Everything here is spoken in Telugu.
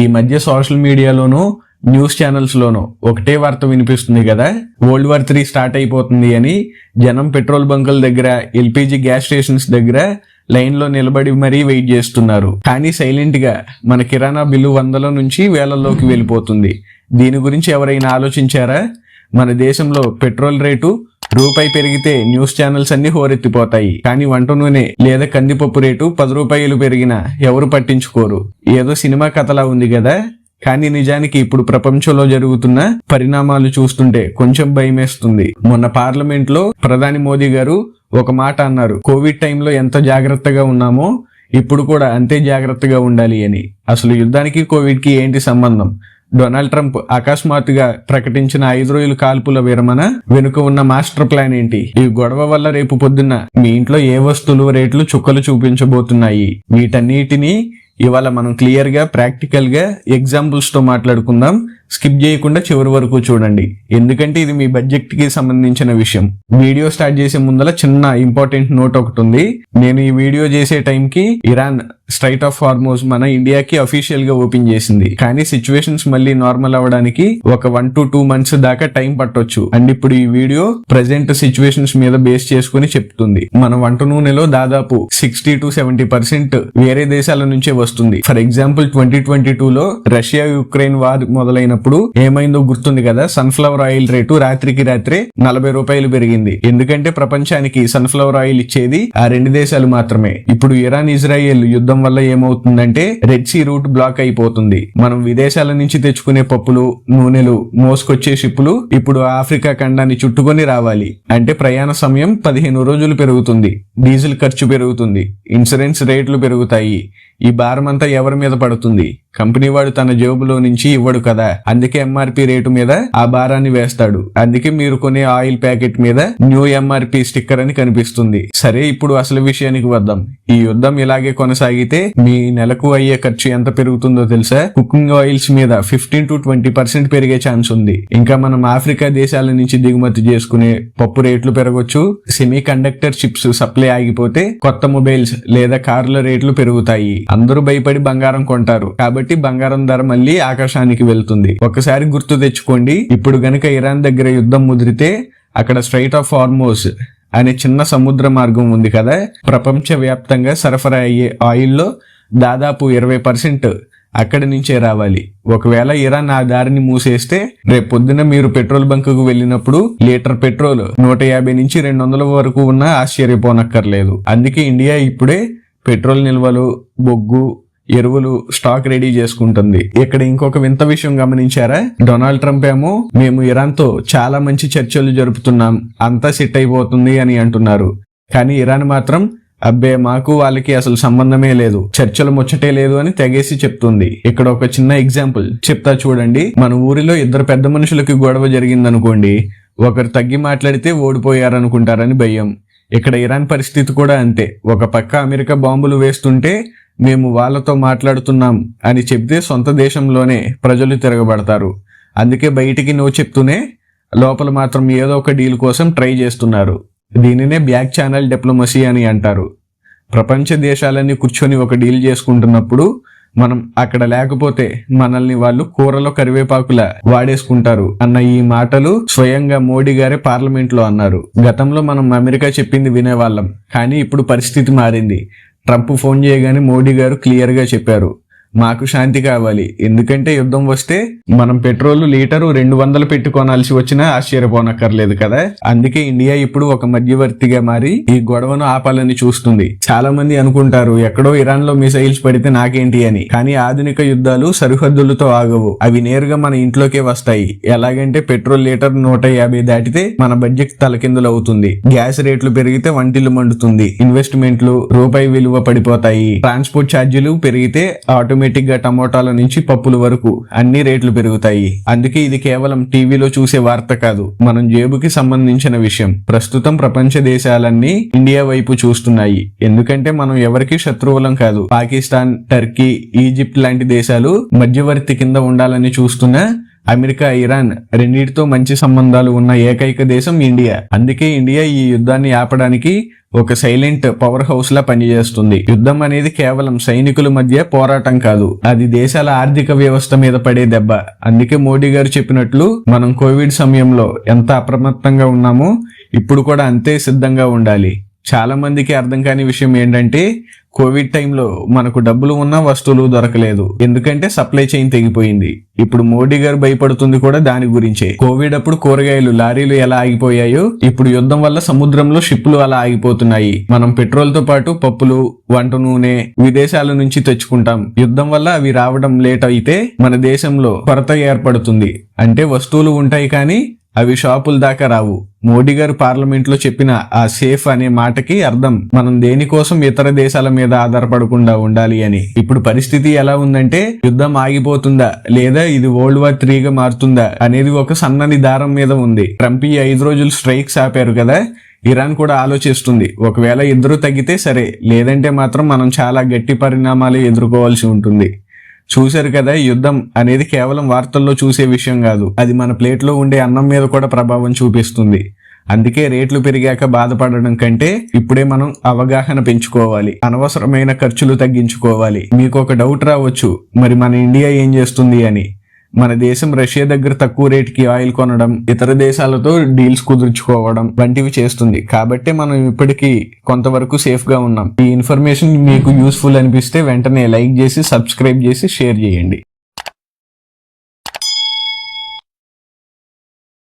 ఈ మధ్య సోషల్ మీడియాలోనూ న్యూస్ ఛానల్స్ లోనూ ఒకటే వార్త వినిపిస్తుంది కదా, వరల్డ్ వార్ 3 స్టార్ట్ అయిపోతుంది అని. జనం పెట్రోల్ బంకుల దగ్గర, ఎల్పిజి గ్యాస్ స్టేషన్స్ దగ్గర లైన్ లో నిలబడి మరీ వెయిట్ చేస్తున్నారు. కానీ సైలెంట్ గా మన కిరాణా బిల్లు 100ల నుంచి 1000లోకి వెళ్ళిపోతుంది. దీని గురించి ఎవరైనా ఆలోచించారా? మన దేశంలో పెట్రోల్ రేటు రూపాయి పెరిగితే న్యూస్ ఛానల్స్ అన్ని హోరెత్తిపోతాయి. కానీ వంట నూనె లేదా కందిపప్పు రేటు 10 రూపాయలు పెరిగినా ఎవరు పట్టించుకోరు. ఏదో సినిమా కథలా ఉంది కదా. కానీ నిజానికి ఇప్పుడు ప్రపంచంలో జరుగుతున్న పరిణామాలు చూస్తుంటే కొంచెం భయమేస్తుంది. మొన్న పార్లమెంట్ లో ప్రధాని మోదీ గారు ఒక మాట అన్నారు, కోవిడ్ టైంలో ఎంత జాగ్రత్తగా ఉన్నామో ఇప్పుడు కూడా అంతే జాగ్రత్తగా ఉండాలి అని. అసలు యుద్ధానికి కోవిడ్ కి ఏంటి సంబంధం? డొనాల్డ్ ట్రంప్ అకస్మాత్తుగా ప్రకటించిన 5 రోజుల కాల్పుల విరమణ వెనుక ఉన్న మాస్టర్ ప్లాన్ ఏంటి? ఈ గొడవ వల్ల రేపు పొద్దున్న మీ ఇంట్లో ఏ వస్తువులు రేట్లు చుక్కలు చూపించబోతున్నాయి? వీటన్నిటినీ ఇవాళ మనం క్లియర్ గా, ప్రాక్టికల్ గా ఎగ్జాంపుల్స్ తో మాట్లాడుకుందాం. స్కిప్ చేయకుండా చివరి వరకు చూడండి, ఎందుకంటే ఇది మీ బడ్జెట్ కి సంబంధించిన విషయం. వీడియో స్టార్ట్ చేసే ముందల చిన్న ఇంపార్టెంట్ నోట్ ఒకటి ఉంది. నేను ఈ వీడియో చేసే టైంకి ఇరాన్ స్ట్రైట్ ఆఫ్ హార్మోజ్ మన ఇండియాకి అఫీషియల్ గా ఓపెన్ చేసింది. కానీ సిచ్యువేషన్స్ మళ్ళీ నార్మల్ అవ్వడానికి ఒక 1 to 2 months దాకా టైం పట్టొచ్చు. అండ్ ఇప్పుడు ఈ వీడియో ప్రెసెంట్ సిచ్యువేషన్స్ మీద బేస్ చేసుకుని చెప్తుంది. మన వంట నూనెలో దాదాపు 60 to 70% వేరే దేశాల నుంచే వస్తుంది. ఫర్ ఎగ్జాంపుల్ 2022లో రష్యా యుక్రెయిన్ వార్ మొదలైనప్పుడు ఏమైందో గుర్తుంది కదా. సన్ఫ్లవర్ ఆయిల్ రేటు రాత్రికి రాత్రే 40 రూపాయలు పెరిగింది. ఎందుకంటే ప్రపంచానికి సన్ఫ్లవర్ ఆయిల్ ఇచ్చేది ఆ 2 దేశాలు మాత్రమే. ఇప్పుడు ఇరాన్ ఇజ్రాయెల్ యుద్ధం వల్ల ఏమవుతుందంటే రెడ్ సీ రూట్ బ్లాక్ అయిపోతుంది. మనం విదేశాల నుంచి తెచ్చుకునే పప్పులు, నూనెలు మోసుకొచ్చే షిప్పులు ఇప్పుడు ఆఫ్రికా ఖండాన్ని చుట్టుకొని రావాలి. అంటే ప్రయాణ సమయం 15 రోజులు పెరుగుతుంది. డీజిల్ ఖర్చు పెరుగుతుంది. ఇన్సూరెన్స్ రేట్లు పెరుగుతాయి. ఈ భారం అంతా ఎవరి మీద పడుతుంది? కంపెనీ వాడు తన జేబులో నుంచి ఇవ్వడు కదా. అందుకే ఎంఆర్పి రేటు మీద ఆ భారాన్ని వేస్తాడు. అందుకే మీరు కొనే ఆయిల్ ప్యాకెట్ మీద న్యూ ఎంఆర్పి స్టిక్కర్ అని కనిపిస్తుంది. సరే, ఇప్పుడు అసలు విషయానికి వద్దాం. ఈ యుద్ధం ఇలాగే కొనసాగితే మీ నెలకు అయ్యే ఖర్చు ఎంత పెరుగుతుందో తెలుసా? కుకింగ్ ఆయిల్స్ మీద 15 to 20% పెరిగే ఛాన్స్ ఉంది. ఇంకా మనం ఆఫ్రికా దేశాల నుంచి దిగుమతి చేసుకునే పప్పు రేట్లు పెరగొచ్చు. సెమీ కండక్టర్ చిప్స్ సప్లై ఆగిపోతే కొత్త మొబైల్స్ లేదా కార్ల రేట్లు పెరుగుతాయి. అందరూ భయపడి బంగారం కొంటారు. కాబట్టి బంగారం ధర మళ్ళీ ఆకాశానికి వెళ్తుంది. ఒకసారి గుర్తు తెచ్చుకోండి, ఇప్పుడు గనక ఇరాన్ దగ్గర యుద్ధం ముదిరితే అక్కడ స్ట్రైట్ ఆఫ్ హార్మోజ్ అనే చిన్న సముద్ర మార్గం ఉంది కదా, ప్రపంచ వ్యాప్తంగా సరఫరా అయ్యే ఆయిల్లో దాదాపు 20% అక్కడి నుంచే రావాలి. ఒకవేళ ఇరాన్ ఆ దారిని మూసేస్తే రేపు పొద్దున మీరు పెట్రోల్ బంకుకు వెళ్ళినప్పుడు లీటర్ పెట్రోల్ 150 నుంచి 200 వరకు ఉన్నా ఆశ్చర్యపోనక్కర్లేదు. అందుకే ఇండియా ఇప్పుడే పెట్రోల్ నిల్వలు, బొగ్గు, ఎరువులు స్టాక్ రెడీ చేసుకుంటుంది. ఇక్కడ ఇంకొక వింత విషయం గమనించారా? డొనాల్డ్ ట్రంప్ ఏమో మేము ఇరాన్ తో చాలా మంచి చర్చలు జరుపుతున్నాం, అంతా సెట్ అయిపోతుంది అని అంటున్నారు. కానీ ఇరాన్ మాత్రం అబ్బే మాకు వాళ్ళకి అసలు సంబంధమే లేదు, చర్చలు ముచ్చటే లేదు అని తెగేసి చెప్తుంది. ఇక్కడ ఒక చిన్న ఎగ్జాంపుల్ చెప్తా చూడండి. మన ఊరిలో 2 పెద్ద మనుషులకి గొడవ జరిగిందనుకోండి, ఒకరు తగ్గి మాట్లాడితే ఓడిపోయారనుకుంటారని భయం. ఇక్కడ ఇరాన్ పరిస్థితి కూడా అంతే. ఒక పక్క అమెరికా బాంబులు వేస్తుంటే మేము వాళ్ళతో మాట్లాడుతున్నాం అని చెప్తే సొంత దేశంలోనే ప్రజలు తిరగబడతారు. అందుకే బయటికి నో చెప్తూనే లోపల మాత్రం ఏదో ఒక డీల్ కోసం ట్రై చేస్తున్నారు. దీనినే బ్యాక్ ఛానల్ డిప్లొమసీ అని అంటారు. ప్రపంచ దేశాలన్నీ కూర్చొని ఒక డీల్ చేసుకుంటున్నప్పుడు మనం అక్కడ లేకపోతే మనల్ని వాళ్ళు కూరలో కరివేపాకులా వాడేసుకుంటారు అన్న ఈ మాటలు స్వయంగా మోడీ గారే పార్లమెంట్ లో అన్నారు. గతంలో మనం అమెరికా చెప్పింది వినేవాళ్ళం, కానీ ఇప్పుడు పరిస్థితి మారింది. ట్రంప్ ఫోన్ చేయగానే మోడీ గారు క్లియర్ గా చెప్పారు, మాకు శాంతి కావాలి. ఎందుకంటే యుద్ధం వస్తే మనం పెట్రోల్ లీటరు 200 పెట్టి కొనాల్సి వచ్చినా ఆశ్చర్యపోనక్కర్లేదు కదా. అందుకే ఇండియా ఇప్పుడు ఒక మధ్యవర్తిగా మారి ఈ గొడవను ఆపాలని చూస్తుంది. చాలా మంది అనుకుంటారు ఎక్కడో ఇరాన్ లో మిసైల్స్ పడితే నాకేంటి అని. కానీ ఆధునిక యుద్ధాలు సరిహద్దులతో ఆగవు. అవి నేరుగా మన ఇంట్లోకే వస్తాయి. ఎలాగంటే పెట్రోల్ లీటర్ 150 దాటితే మన బడ్జెట్ తలకిందులవుతుంది. గ్యాస్ రేట్లు పెరిగితే వంటిల్లు మండుతుంది. ఇన్వెస్ట్మెంట్లు, రూపాయి విలువ పడిపోతాయి. ట్రాన్స్పోర్ట్ ఛార్జీలు పెరిగితే ఆటోమేటిక్ గా టమోటాల నుంచి పప్పుల వరకు అన్ని రేట్లు పెరుగుతాయి. అందుకే ఇది కేవలం టీవీలో చూసే వార్త కాదు, మనం జేబుకి సంబంధించిన విషయం. ప్రస్తుతం ప్రపంచ దేశాలన్నీ ఇండియా వైపు చూస్తున్నాయి. ఎందుకంటే మనం ఎవరికి శత్రువులం కాదు. పాకిస్తాన్, టర్కీ, ఈజిప్ట్ లాంటి దేశాలు మధ్యవర్తి కింద ఉండాలని చూస్తున్నా అమెరికా, ఇరాన్ రెండింటితో మంచి సంబంధాలు ఉన్న ఏకైక దేశం ఇండియా. అందుకే ఇండియా ఈ యుద్ధాన్ని ఆపడానికి ఒక సైలెంట్ పవర్ హౌస్ లా పనిచేస్తుంది. యుద్ధం అనేది కేవలం సైనికుల మధ్య పోరాటం కాదు, అది దేశాల ఆర్థిక వ్యవస్థ మీద పడే దెబ్బ. అందుకే మోడీ గారు చెప్పినట్లు మనం కోవిడ్ సమయంలో ఎంత అప్రమత్తంగా ఉన్నామో ఇప్పుడు కూడా అంతే సిద్ధంగా ఉండాలి. చాలా మందికి అర్థం కాని విషయం ఏంటంటే కోవిడ్ టైంలో మనకు డబ్బులు ఉన్నా వస్తువులు దొరకలేదు, ఎందుకంటే సప్లై చైన్ తెగిపోయింది. ఇప్పుడు మోడీ గారు భయపడుతుంది కూడా దాని గురించే. కోవిడ్ అప్పుడు కూరగాయలు లారీలు ఎలా ఆగిపోయాయో ఇప్పుడు యుద్ధం వల్ల సముద్రంలో షిప్లు అలా ఆగిపోతున్నాయి. మనం పెట్రోల్ తో పాటు పప్పులు, వంట నూనె విదేశాల నుంచి తెచ్చుకుంటాం. యుద్ధం వల్ల అవి రావడం లేట్ అయితే మన దేశంలో కొరత ఏర్పడుతుంది. అంటే వస్తువులు ఉంటాయి కానీ అవి షాపుల దాకా రావు. మోడీ గారు పార్లమెంట్ లో చెప్పిన ఆ సేఫ్ అనే మాటకి అర్థం మనం దేనికోసం ఇతర దేశాల మీద ఆధారపడకుండా ఉండాలి అని. ఇప్పుడు పరిస్థితి ఎలా ఉందంటే యుద్ధం ఆగిపోతుందా లేదా ఇది వరల్డ్ వార్ 3 గా మారుతుందా అనేది ఒక సన్నని దారం మీద ఉంది. ట్రంప్ ఈ 5 రోజులు స్ట్రైక్స్ ఆపారు కదా, ఇరాన్ కూడా ఆలోచిస్తుంది ఒకవేళ ఇద్దరు తగ్గితే సరే, లేదంటే మాత్రం మనం చాలా గట్టి పరిణామాలు ఎదుర్కోవాల్సి ఉంటుంది. చూశారు కదా, యుద్ధం అనేది కేవలం వార్తల్లో చూసే విషయం కాదు, అది మన ప్లేట్లో ఉండే అన్నం మీద కూడా ప్రభావం చూపిస్తుంది. అందుకే రేట్లు పెరిగాక బాధపడడం కంటే ఇప్పుడే మనం అవగాహన పెంచుకోవాలి, అనవసరమైన ఖర్చులు తగ్గించుకోవాలి. మీకు ఒక డౌట్ రావచ్చు, మరి మన ఇండియా ఏం చేస్తుంది అని. మన దేశం రష్యా దగ్గర తక్కువ రేటుకి ఆయిల్ కొనడం, ఇతర దేశాలతో డీల్స్ కుదుర్చుకోవడం వంటివి చేస్తుంది. కాబట్టి మనం ఇప్పటికీ కొంతవరకు సేఫ్ గా ఉన్నాం. ఈ ఇన్ఫర్మేషన్ మీకు యూస్ఫుల్ అనిపిస్తే వెంటనే లైక్ చేసి, సబ్స్క్రైబ్ చేసి, షేర్ చేయండి.